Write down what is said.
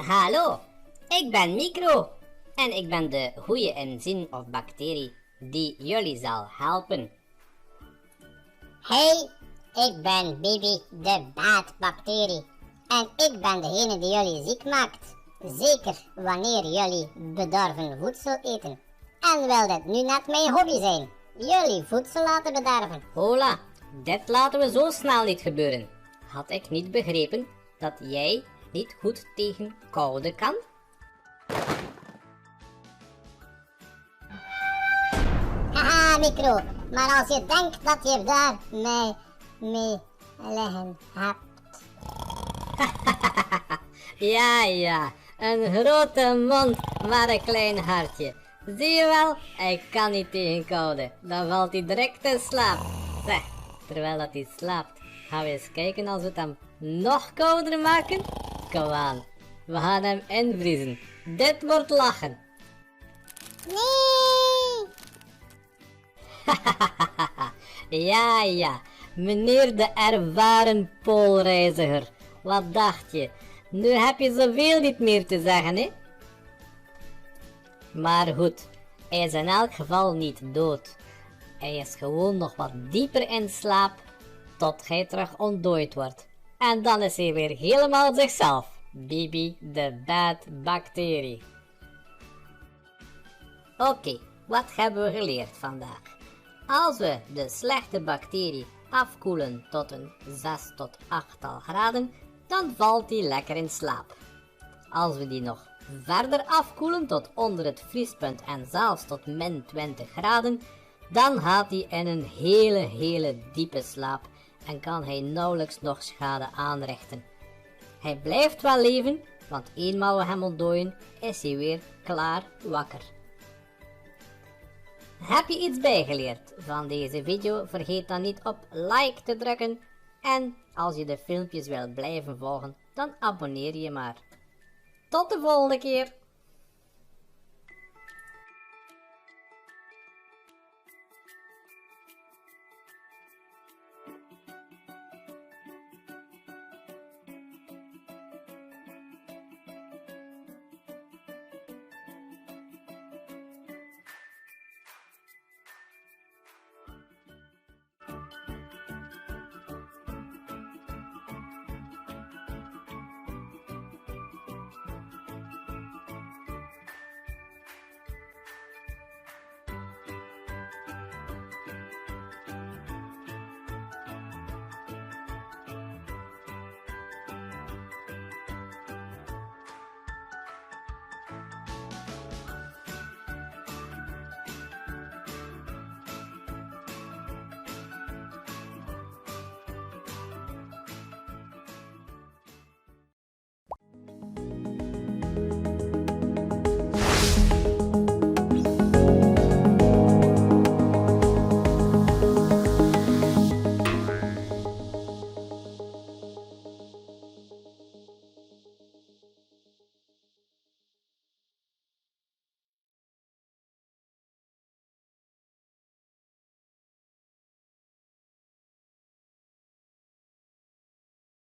Hallo, ik ben Micro en ik ben de goede enzym of bacterie die jullie zal helpen. Hey, ik ben Bibi, de baatbacterie. En ik ben degene die jullie ziek maakt. Zeker wanneer jullie bedorven voedsel eten. En wil dit nu net mijn hobby zijn? Jullie voedsel laten bederven. Hola, dit laten we zo snel niet gebeuren. Had ik niet begrepen dat jij niet goed tegen koude kan? Haha, Micro. Maar als je denkt dat je daar mij mee liggen hebt. Ja, een grote mond, maar een klein hartje. Zie je wel, ik kan niet tegen koude. Dan valt hij direct in slaap. Zeg, terwijl dat hij slaapt, gaan we eens kijken als we het hem nog kouder maken? Kom aan, we gaan hem invriezen. Dit wordt lachen. Nee! Ja, meneer de ervaren poolreiziger. Wat dacht je? Nu heb je zoveel niet meer te zeggen, hè? Maar goed, hij is in elk geval niet dood. Hij is gewoon nog wat dieper in slaap, tot hij terug ontdooid wordt. En dan is hij weer helemaal zichzelf. Bibi, de baatbacterie. Oké, wat hebben we geleerd vandaag? Als we de slechte bacterie afkoelen tot een 6 tot 8-tal graden, dan valt die lekker in slaap. Als we die nog verder afkoelen tot onder het vriespunt en zelfs tot min 20 graden, dan gaat hij in een hele diepe slaap en kan hij nauwelijks nog schade aanrichten. Hij blijft wel leven, want eenmaal we hem ontdooien, is hij weer klaar wakker. Heb je iets bijgeleerd van deze video? Vergeet dan niet op like te drukken. En als je de filmpjes wil blijven volgen, dan abonneer je maar. Tot de volgende keer!